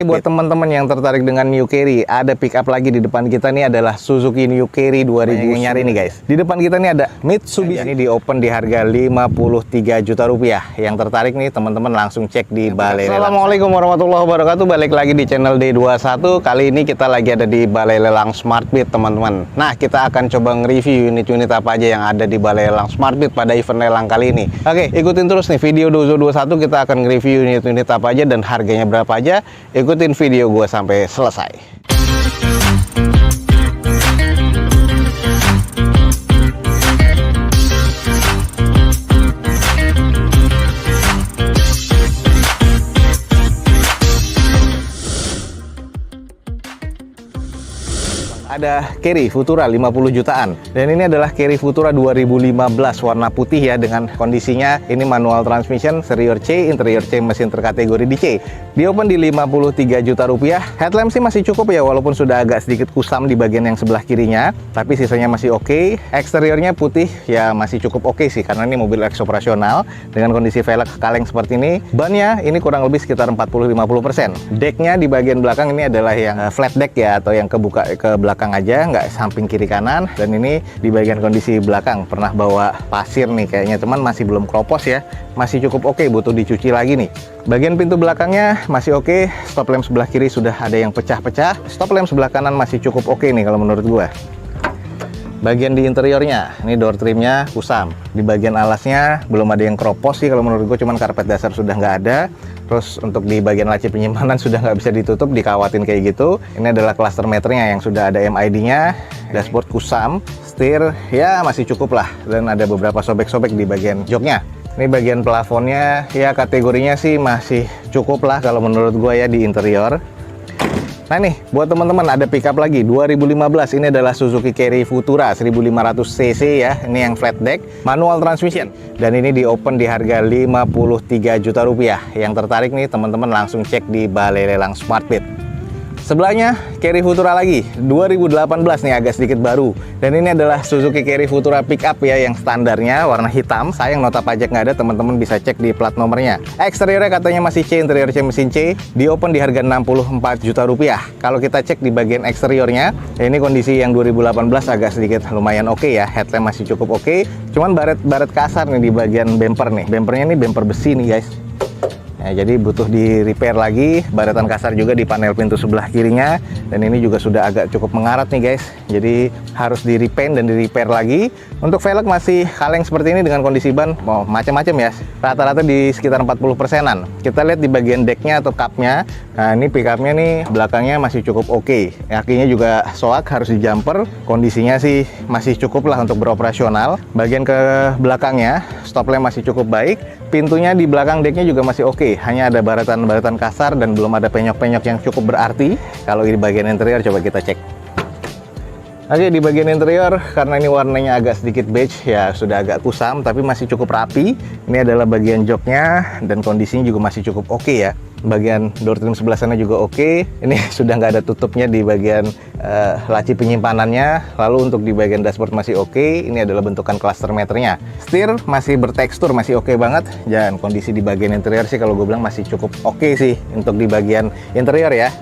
buat teman-teman yang tertarik dengan New Carry, ada pickup lagi di depan kita nih adalah Suzuki New Carry 2000 nyari nih guys. Di depan kita nih ada Mitsubishi. Ini di open di harga 53 juta rupiah. Yang tertarik nih teman-teman langsung cek di Balai Lelang. Assalamualaikum warahmatullahi wabarakatuh. Balik lagi di channel D21. Kali ini kita lagi ada di Balai Lelang Smartbeat teman-teman. Nah, kita akan coba nge-review unit-unit apa aja yang ada di Balai Lelang Smartbeat pada event lelang kali ini. Oke, ikutin terus nih video D21, kita akan nge-review unit-unit apa aja dan harganya berapa aja. Ikutin video gue sampai selesai. Ada Carry Futura 50 jutaan, dan ini adalah Carry Futura 2015 warna putih ya, dengan kondisinya ini manual transmission, exterior C, interior C, mesin terkategori di C. Di open di 53 juta rupiah. Headlamp sih masih cukup ya, walaupun sudah agak sedikit kusam di bagian yang sebelah kirinya, tapi sisanya masih oke. Eksteriornya putih ya, masih cukup oke sih, karena ini mobil eks operasional dengan kondisi velg kaleng seperti ini. Bannya ini kurang lebih sekitar 40-50%. Decknya di bagian belakang ini adalah yang flat deck ya, atau yang kebuka ke belakang aja, nggak samping kiri kanan. Dan ini di bagian kondisi belakang pernah bawa pasir nih kayaknya, teman masih belum kropos ya, masih cukup oke, butuh dicuci lagi nih. Bagian pintu belakangnya masih oke. Stop lamp sebelah kiri sudah ada yang pecah-pecah. Stop lamp sebelah kanan masih cukup oke nih kalau menurut gua. Bagian di interiornya, ini door trimnya kusam. Di bagian alasnya belum ada yang kropos sih kalau menurut gue, cuman karpet dasar sudah nggak ada. Terus untuk di bagian laci penyimpanan sudah nggak bisa ditutup, dikawatin kayak gitu. Ini adalah cluster meternya yang sudah ada MID-nya. Dashboard kusam, setir ya masih cukup lah, dan ada beberapa sobek-sobek di bagian joknya. Ini bagian plafonnya ya kategorinya sih masih cukup lah kalau menurut gue ya di interior. Nah nih, buat teman-teman ada pickup lagi 2015. Ini adalah Suzuki Carry Futura 1500 cc ya. Ini yang flat deck, manual transmission. Dan ini di open di harga 53 juta rupiah. Yang tertarik nih teman-teman langsung cek di Balai Lelang Smartbeat. Sebelahnya Carry Futura lagi 2018 nih, agak sedikit baru. Dan ini adalah Suzuki Carry Futura pickup ya, yang standarnya warna hitam. Sayang nota pajak nggak ada, teman-teman bisa cek di plat nomornya. Eksteriornya katanya masih C, interior C, mesin C. Di open di harga 64 juta rupiah. Kalau kita cek di bagian eksteriornya, ya ini kondisi yang 2018 agak sedikit lumayan oke ya. Headlamp masih cukup oke. Cuman baret kasar nih di bagian bumper nih. Bumpernya ini bumper besi nih guys. Ya, jadi butuh di repair lagi. Baretan kasar juga di panel pintu sebelah kirinya, dan ini juga sudah agak cukup mengarat nih guys, jadi harus di repaint dan di repair lagi. Untuk velg masih kaleng seperti ini dengan kondisi ban macam-macam ya, rata-rata di sekitar 40%-an. Kita lihat di bagian decknya atau cupnya. Nah, ini pickupnya nih belakangnya masih cukup oke. Kakinya juga soak, harus di jumper. Kondisinya sih masih cukup lah untuk beroperasional. Bagian ke belakangnya stop lamp masih cukup baik. Pintunya di belakang decknya juga masih oke, hanya ada baretan kasar dan belum ada penyok-penyok yang cukup berarti. Kalau di bagian interior coba kita cek. Oke, di bagian interior karena ini warnanya agak sedikit beige ya, sudah agak kusam tapi masih cukup rapi. Ini adalah bagian joknya dan kondisinya juga masih cukup oke ya. Bagian door trim sebelah sana juga oke. Ini sudah nggak ada tutupnya di bagian laci penyimpanannya. Lalu untuk di bagian dashboard masih oke. Ini adalah bentukan cluster meternya. Setir masih bertekstur, masih oke banget. Dan kondisi di bagian interior sih kalau gue bilang masih cukup oke sih untuk di bagian interior ya.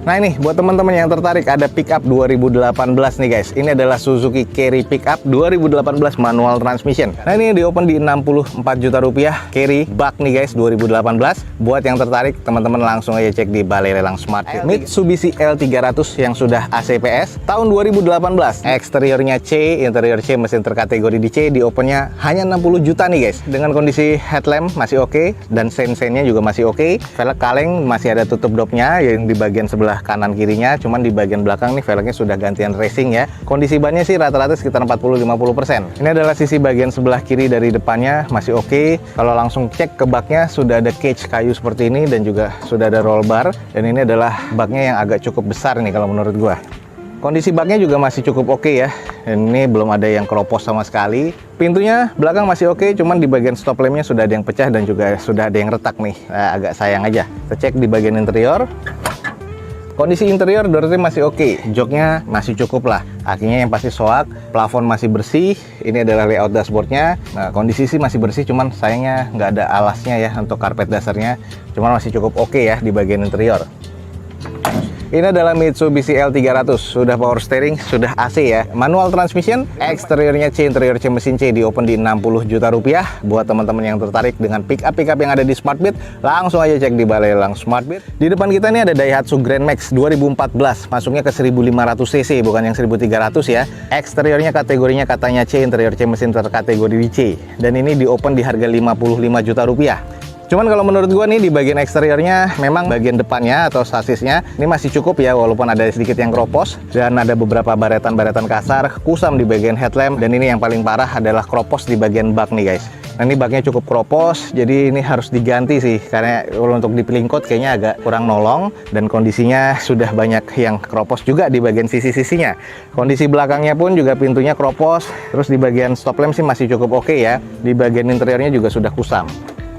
Nah ini buat teman-teman yang tertarik ada pickup 2018 nih guys. Ini adalah Suzuki Carry pickup 2018 manual transmission. Nah ini di open di 64 juta rupiah. Carry bak nih guys 2018. Buat yang tertarik teman-teman langsung aja cek di Balai Lelang Smartbeat. Mitsubishi L300 yang sudah ACPS tahun 2018. Eksteriornya C, interior C, mesin terkategori di C. Di opennya hanya 60 juta nih guys. Dengan kondisi headlamp masih oke, dan sen-sennya juga masih oke. Velg kaleng masih ada tutup dopnya yang di bagian sebelah kanan kirinya, cuman di bagian belakang nih velgnya sudah gantian racing ya. Kondisi bannya sih rata-rata sekitar 40-50%. Ini adalah sisi bagian sebelah kiri dari depannya masih oke. Kalau langsung cek ke baknya sudah ada cage kayu seperti ini dan juga sudah ada roll bar, dan ini adalah baknya yang agak cukup besar nih kalau menurut gua. Kondisi baknya juga masih cukup oke ya. Ini belum ada yang keropos sama sekali. Pintunya belakang masih oke, cuman di bagian stop lampnya sudah ada yang pecah dan juga sudah ada yang retak nih. Agak sayang aja. Kita cek di bagian interior. Kondisi interior door trim masih oke, joknya masih cukup lah, akinya yang pasti soak, plafon masih bersih. Ini adalah layout dashboardnya. Nah, kondisi sih masih bersih, cuman sayangnya nggak ada alasnya ya untuk karpet dasarnya. Cuman masih cukup oke ya di bagian interior. Ini adalah Mitsubishi L300, sudah power steering, sudah AC ya. Manual transmission, eksteriornya C, interior C, mesin C, di open di 60 juta rupiah. Buat teman-teman yang tertarik dengan pick up yang ada di Smart Beat, langsung aja cek di Balai Lelang Smart Beat. Di depan kita nih ada Daihatsu Grand Max 2014, masuknya ke 1500 cc, bukan yang 1300 ya. Eksteriornya kategorinya katanya C, interior C, mesin terkategori di C. Dan ini di open di harga 55 juta rupiah. Cuman kalau menurut gua nih di bagian eksteriornya memang bagian depannya atau sasisnya ini masih cukup ya, walaupun ada sedikit yang kropos dan ada beberapa baretan-baretan kasar, kusam di bagian headlamp, dan ini yang paling parah adalah kropos di bagian bak nih guys. Nah ini baknya cukup kropos, jadi ini harus diganti sih karena kalau untuk di pelingkot kayaknya agak kurang nolong, dan kondisinya sudah banyak yang kropos juga di bagian sisi-sisinya. Kondisi belakangnya pun juga pintunya kropos, terus di bagian stop lamp sih masih cukup oke ya. Di bagian interiornya juga sudah kusam.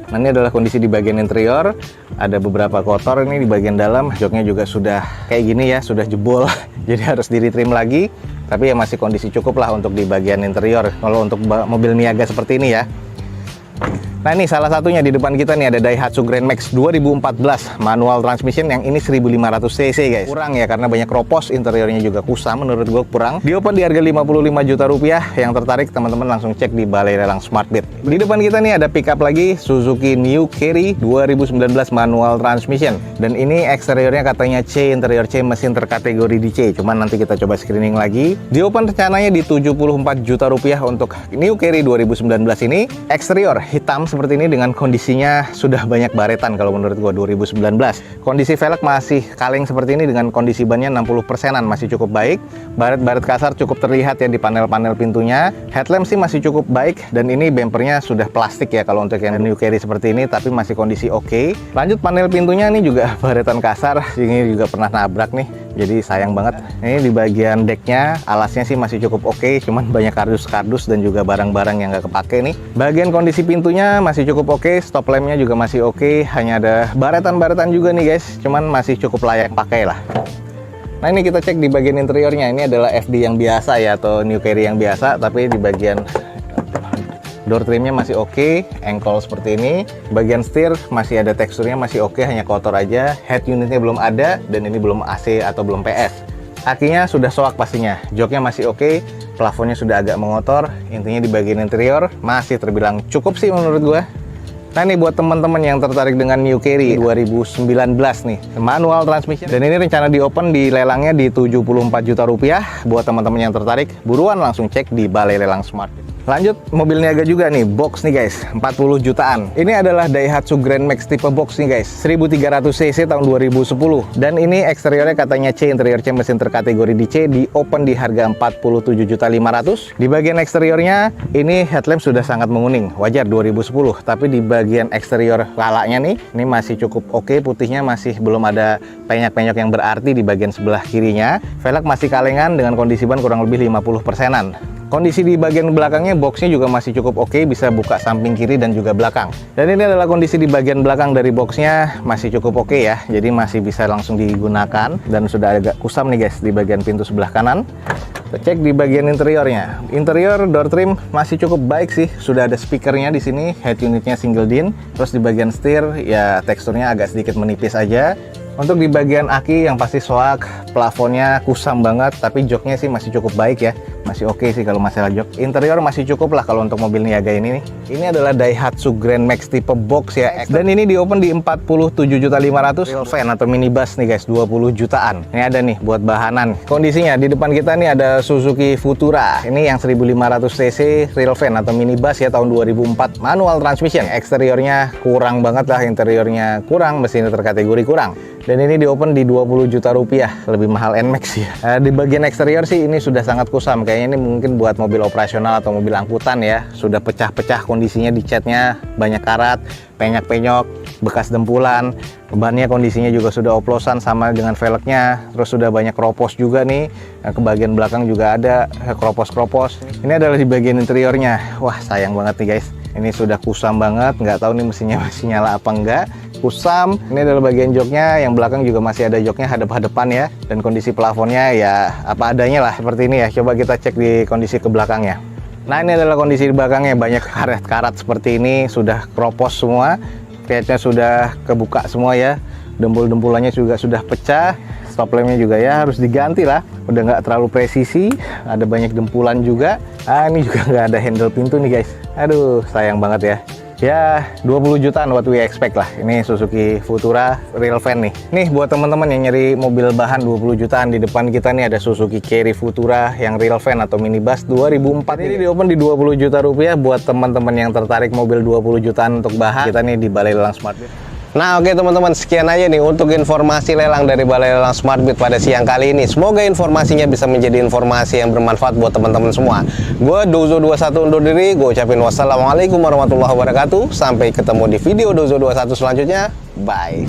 Nah ini adalah kondisi di bagian interior, ada beberapa kotor ini di bagian dalam, joknya juga sudah kayak gini ya, sudah jebol jadi harus di retrim lagi, tapi ya masih kondisi cukup lah untuk di bagian interior kalau untuk mobil niaga seperti ini ya. Nah ini salah satunya di depan kita nih ada Daihatsu Grand Max 2014 manual transmission, yang ini 1500 cc guys. Kurang ya karena banyak kropos, interiornya juga kusam, menurut gue kurang. Di open di harga 55 juta rupiah. Yang tertarik teman-teman langsung cek di Balai Lelang Smart Beat. Di depan kita nih ada pickup lagi Suzuki New Carry 2019 manual transmission, dan ini eksteriornya katanya C, interior C, mesin terkategori di C. Cuman nanti kita coba screening lagi. Di open rencananya di 74 juta rupiah untuk New Carry 2019 ini. Eksterior hitam seperti ini dengan kondisinya sudah banyak baretan kalau menurut gua 2019. Kondisi velg masih kaleng seperti ini dengan kondisi bannya 60%-an, masih cukup baik. Baret-baret kasar cukup terlihat ya di panel-panel pintunya. Headlamp sih masih cukup baik, dan ini bempernya sudah plastik ya kalau untuk yang New Carry seperti ini, tapi masih kondisi oke. Lanjut panel pintunya ini juga baretan kasar, ini juga pernah nabrak nih. Jadi sayang banget. Ini di bagian decknya, alasnya sih masih cukup oke, cuman banyak kardus-kardus dan juga barang-barang yang nggak kepake nih. Bagian kondisi pintunya masih cukup oke, stop lampnya juga masih oke, hanya ada baretan-baretan juga nih guys, cuman masih cukup layak pakai lah. Nah ini kita cek di bagian interiornya, ini adalah FD yang biasa ya, atau New Carry yang biasa, tapi di bagian door trimnya masih oke, ankle seperti ini. Bagian setir masih ada teksturnya, masih oke, hanya kotor aja. Head unitnya belum ada, dan ini belum AC atau belum PS. Akinya sudah soak pastinya, joknya masih oke, plafonnya sudah agak mengotor. Intinya di bagian interior masih terbilang cukup sih menurut gua. Nah ini buat teman-teman yang tertarik dengan New Carry 2019 nih, manual transmission, dan ini rencana di open di lelangnya di 74 juta rupiah. Buat teman-teman yang tertarik, buruan langsung cek di Balai Lelang Smart. Lanjut mobil niaga juga nih, box nih guys, 40 jutaan. Ini adalah Daihatsu Grand Max tipe box nih guys, 1300 cc tahun 2010. Dan ini eksteriornya katanya C, interior C, mesin terkategori di C, di open di harga 47 juta 500. Di bagian eksteriornya ini headlamp sudah sangat menguning, wajar 2010. Tapi di bagian eksterior lalanya nih, ini masih cukup oke, putihnya masih belum ada penyok-penyok yang berarti di bagian sebelah kirinya. Velg masih kalengan dengan kondisi ban kurang lebih 50%-an. Kondisi di bagian belakangnya, boxnya juga masih cukup oke, bisa buka samping kiri dan juga belakang. Dan ini adalah kondisi di bagian belakang dari boxnya, masih cukup oke ya, jadi masih bisa langsung digunakan, dan sudah agak kusam nih guys di bagian pintu sebelah kanan. Kita cek di bagian interiornya. Interior door trim masih cukup baik sih, sudah ada speakernya di sini, head unitnya single din. Terus di bagian setir ya teksturnya agak sedikit menipis aja. Untuk di bagian aki yang pasti soak, plafonnya kusam banget, tapi joknya sih masih cukup baik ya, masih oke sih kalau masalah jok. Interior masih cukup lah kalau untuk mobil niaga ini nih. Ini adalah Daihatsu Grand Max tipe box ya, dan ini di open di 47 juta 500. Real van atau minibus nih guys, 20 jutaan. Ini ada nih buat bahanan. Kondisinya di depan kita nih ada Suzuki Futura. Ini yang 1500 cc real van atau minibus ya, tahun 2004, manual transmission. Eksteriornya kurang banget lah, interiornya kurang, mesinnya terkategori kurang. Dan ini di open di 20 juta rupiah, lebih mahal NMAX ya. Di bagian eksterior sih ini sudah sangat kusam, kayaknya ini mungkin buat mobil operasional atau mobil angkutan ya. Sudah pecah-pecah kondisinya, di catnya banyak karat, penyok-penyok, bekas dempulan. Bannya kondisinya juga sudah oplosan sama dengan velgnya, terus sudah banyak kropos juga nih. Ke bagian belakang juga ada kropos-kropos. Ini adalah di bagian interiornya. Wah sayang banget nih guys, ini sudah kusam banget, nggak tahu nih mesinnya masih nyala apa enggak. Kusam. Ini adalah bagian joknya, yang belakang juga masih ada joknya hadap-hadapan ya, dan kondisi plafonnya ya apa adanya lah seperti ini ya. Coba kita cek di kondisi ke belakangnya. Nah ini adalah kondisi di belakangnya, banyak karat-karat seperti ini, sudah kropos semua, catnya sudah kebuka semua ya, dempul-dempulannya juga sudah pecah. stop lampnya juga ya harus diganti lah, udah nggak terlalu presisi, ada banyak dempulan juga. Ini juga nggak ada handle pintu nih guys, aduh sayang banget ya. Ya 20 jutaan what we expect lah. Ini Suzuki Futura real van nih. Nih buat teman-teman yang nyari mobil bahan 20 jutaan, di depan kita nih ada Suzuki Carry Futura yang real van atau minibus 2004. Ini di open di 20 juta rupiah buat teman-teman yang tertarik mobil 20 jutaan untuk bahan. Kita nih di Balai Lelang Smart Beat. Nah oke teman-teman, sekian aja nih untuk informasi lelang dari Balai Lelang Smart Beat pada siang kali ini. Semoga informasinya bisa menjadi informasi yang bermanfaat buat teman-teman semua. Gue Dozo21 undur diri, gue ucapin wassalamualaikum warahmatullahi wabarakatuh. Sampai ketemu di video Dozo21 selanjutnya. Bye.